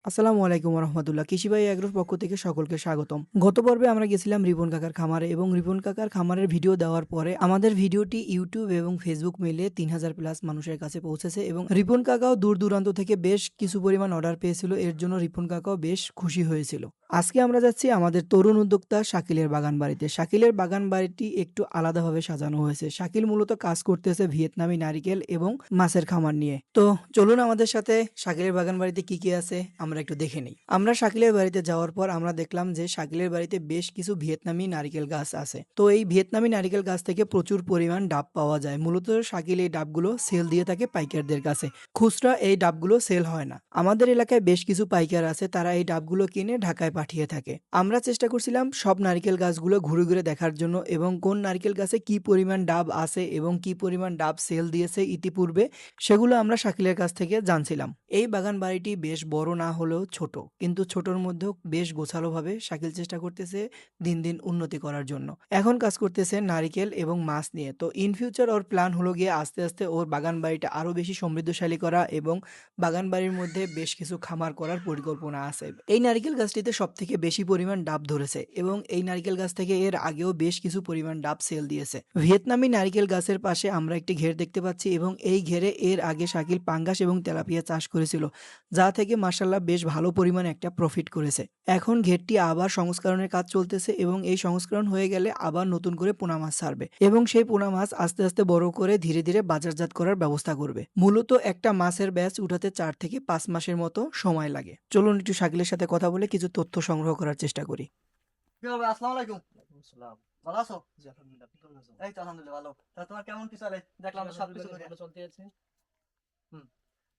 আসসালামু আলাইকুম রহমতুল্লাহ। কৃষি ভাই এগ্রোর পক্ষ থেকে সকলকে স্বাগতম। গত পর্বে আমরা গেছিলাম রিপন কাকার খামারে এবং রিপন কাকার খামারের ভিডিও দেওয়ার পরে আমাদের ভিডিওটি ইউটিউব এবং ফেসবুক মিলে ৩,০০০ প্লাস মানুষের কাছে পৌঁছেছে এবং রিপন কাকাও দূর দূরান্ত থেকে বেশ কিছু পরিমাণ অর্ডার পেয়েছিল। এর জন্য রিপন কাকাও বেশ খুশি হয়েছিল। আজকে আমরা যাচ্ছি আমাদের তরুণ উদ্যোক্তা শাকিলের বাগান বাড়িতে। শাকিলের বাগান বাড়িটি একটু আলাদাভাবে সাজানো হয়েছে। শাকিল মূলত কাজ করতেছে ভিয়েতনামি নারিকেল এবং মাছের খামার নিয়ে। তো চলুন আমাদের সাথে শাকিলের বাগান বাড়িতে কি কি আছে আমরা একটু দেখে নিই। আমরা শাকিলের বাড়িতে যাওয়ার পর আমরা দেখলাম যে শাকিলের বাড়িতে বেশ কিছু ভিয়েতনামি নারিকেল গাছ আছে। তো এই ভিয়েতনামি নারিকেল গাছ থেকে প্রচুর পরিমাণ ডাব পাওয়া যায়। মূলত শাকিল এই ডাবগুলো সেল দিয়ে থাকে পাইকারদের কাছে। খুচরা এই ডাবগুলো সেল হয় না। আমাদের এলাকায় বেশ কিছু পাইকার আছে, তারা এই ডাবগুলো কিনে ঢাকায় পাঠিয়ে থাকে। আমরা চেষ্টা করছিলাম সব নারিকেল গাছগুলো ঘুরে ঘুরে দেখার জন্য এবং কোন নারিকেল গাছে কি পরিমাণ ডাব আছে এবং কি পরিমাণ ডাব সেল দিয়েছে ইতিপূর্বে সেগুলো আমরা শাকিলের কাছ থেকে জানছিলাম। এই বাগান বাড়িটি বেশ বড় না হলেও ছোট, কিন্তু ছোটর মধ্যেও বেশ গোছালোভাবে শাকিল চেষ্টা করতেছে দিন দিন উন্নতি করার জন্য। এখন কাজ করতেছে নারিকেল এবং মাছ নিয়ে। তো ইন ফিউচার ওর প্ল্যান হলো গিয়ে আস্তে আস্তে ওর বাগান বাড়িটা আরো বেশি সমৃদ্ধশালী করা এবং বাগান বাড়ির মধ্যে বেশ কিছু খামার করার পরিকল্পনা আছে। এই নারিকেল গাছটিতে সব থেকে বেশি পরিমাণ ডাব ধরেছে এবং এই নারিকেল গাছ থেকে এর আগেও বেশ কিছু পরিমাণ ডাব সেল দিয়েছে। ভিয়েতনামি নারিকেল গাছের পাশে আমরা একটি ঘের দেখতে পাচ্ছি এবং এই ঘেরে এর আগে শাকিল পাঙ্গাস এবং তেলাপিয়া চাষ করেছিল, যা থেকে মাশাআল্লাহ বেশ ভালো পরিমাণে একটা প্রফিট করেছে। এখন ঘেরটি আবার সংস্করণের কাজ চলতেছে এবং এই সংস্করণ হয়ে গেলে আবার নতুন করে পোনা মাছ ছাড়বে এবং সেই পোনা মাছ আস্তে আস্তে বড় করে ধীরে ধীরে বাজারজাত করার ব্যবস্থা করবে। মূলত একটা মাছের ব্যাচ উঠাতে 4 থেকে 5 মাসের মতো সময় লাগে। চলুন একটু শাকিলের সাথে কথা বলে কিছু তথ্য সংগ্রহ করার চেষ্টা করি। কি হবে? আসসালামু আলাইকুম। আসসালাম। ভালো আছো? জি, আলহামদুলিল্লাহ। আপনি কেমন আছেন? এই তো আলহামদুলিল্লাহ ভালো। তা তোমার কেমন কি চলে? দেখলাম তো সবকিছু আলহামদুলিল্লাহ করে। ভালো চলতে আছে। হুম।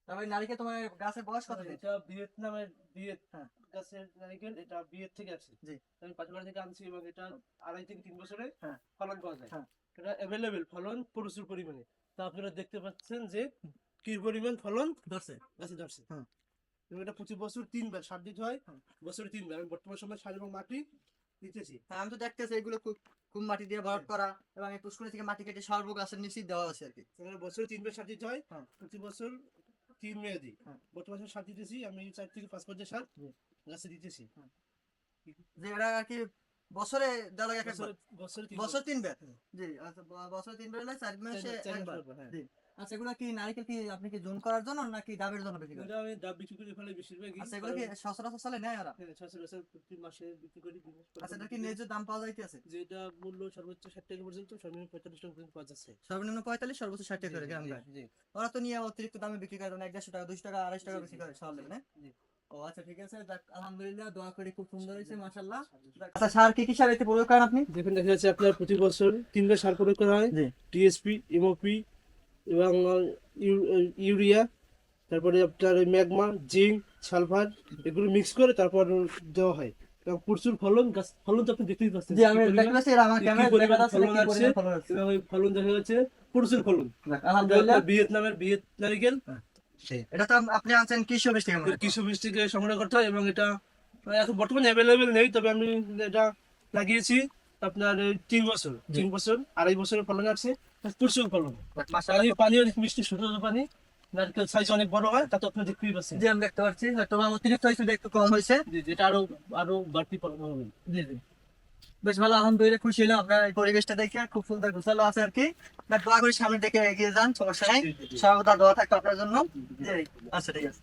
তবে নারিকেল তোমার গাছের বয়স কত দিন? এটা ভিয়েতনামের বিয়েত হ্যাঁ। গাছের নারিকেল, এটা বিয়েত থেকে আছে। জি। আমি পাঁচবাড়ি থেকে আনছি এবং এটা 2.5 থেকে 3 বছরে হ্যাঁ। ফলন পাওয়া যায়। হ্যাঁ। এটা অ্যাভেলেবেল ফলন প্রচুর পরিমাণে। তা আপনারা দেখতে পাচ্ছেন যে কি পরিমাণ ফলন ধরছে। গাছে ধরছে। হুম। এবং এটা প্রতি বছর 3 বার সার দিতে হয়। হুম। বছরে 3 বার। আমি বর্তমান সময় সার এবং মাটি দিতেছি। হ্যাঁ, আমি তো দেখতেছি এগুলো খুব মাটি দিয়ে ভরাট করা এবং এই পুষ্করি থেকে মাটি কেটে সর্ব গাছের নিচেই দেওয়া আছে আর কি। এখানে বছরে 3 বার সার দিতে হয়। হ্যাঁ। প্রতি বছর 3 মেয়াদি। হ্যাঁ। বর্তমান সময় সার দিতেছি আমি 4 থেকে 5 পর্যায়ে সার জি। গাছে দিতেছি। যে এটা আর কি বছরে দেওয়া লাগে এক একবার। বছরে বছর 3 বার। হুম। জি, আচ্ছা বছরে 3 বার হলে 4 মাসে চার একবার। মাস পর, হ্যাঁ। জি। আচ্ছা, এগুলো কি নারিকেল কি আপনি কি জোন করার জন্য নাকি ডাবের জন্য বিক্রি করেন? এটা আমি ডাব বিক্রি করে ফেলে বেশিরভাগই। আচ্ছা, এগুলো কি সচরাচর চলে নেয় ওরা? হ্যাঁ, সচরাচর প্রতি মাসে বিক্রি করি 2 মাস পর আচ্ছা, পর এটা কি বিক্রি করি। ন্যায্য দাম পাওয়া যাইতেছে? যেটা মূল্য সর্বোচ্চ 60 টাকা পর্যন্ত, সর্বনিম্ন 45 টাকা পর্যন্ত পাওয়া যাচ্ছে। সর্বনিম্ন 45, সর্বোচ্চ 60 টাকা করে গ্রাম গায়। জি। ওরা তো নিয়ে অতিরিক্ত দামে বিক্রি করে, মানে 150 টাকা 200 টাকা 250 টাকা বিক্রি করে সব না? জি। ও আচ্ছা, ঠিক আছে। যাক, আলহামদুলিল্লাহ, দোয়া করি খুব সুন্দর হয়েছে মাশাআল্লাহ। আচ্ছা, সার কি কি সার এতে প্রয়োগ করেন আপনি? দেখুন, দেখা যাচ্ছে আপনার প্রতি বছর 3 বার সার প্রয়োগ করা হয়। জি। টিএসপি, এমওপি এবং ইউরিয়া, তারপরে আপনার ম্যাগমা, জিঙ্ক, সালফার এগুলো মিক্স করে তারপর দেওয়া হয়। এবং প্রচুর ফলন, গাছ ফলন তো আপনি দেখতেই পাচ্ছেন। জি, আমি দেখতে পাচ্ছি এটা আমার কি ক্যামেরায় পরিমাণ দেখা যাচ্ছে ফলন কি আছে পরিমাণ ফলন আছে। এবং ওই ফলন দেখা যাচ্ছে প্রচুর ফলন। যাক, আলহামদুলিল্লাহ। ভিয়েতনামের বিয়েত নারিকেল, এটা তো আপনি আনছেন কৃষি অফিস থেকে মনে হয়? কৃষি অফিস থেকে সংগ্রহ করতে হয় এবং এটা এখন বর্তমানে অ্যাভেলেবেল নেই, তবে আমি এটা লাগিয়েছি আপনার 3 বছর, 2.5 বছরের ফলন আছে। প্রচুর ফলন, মাশাআল্লাহ। পানি অনেক মিষ্টি, সুন্দর পানি, নারকেল সাইজ অনেক বড় হয়, তা তো আপনি দেখতেই পাচ্ছেন। জি, আমি দেখতে পাচ্ছি। হয়তো বা অতিরিক্ত হয়েছে, একটু কম হয়েছে। জি, যেটা আরো আরো বাড়তি ফলন হবে। জি, জি। বেশ ভালো, আলহামদুলিল্লাহ, খুশি হলাম আপনার এই পরিবেশটা দেখে। খুব সুন্দর গোছালো আছে আর কি। দোয়া করি সামনের দিকে এগিয়ে যান, সমস্যা নাই। জি, জি, জি। সর্বদা দোয়া থাকবে আপনার জন্য। জি, আচ্ছা, ঠিক আছে।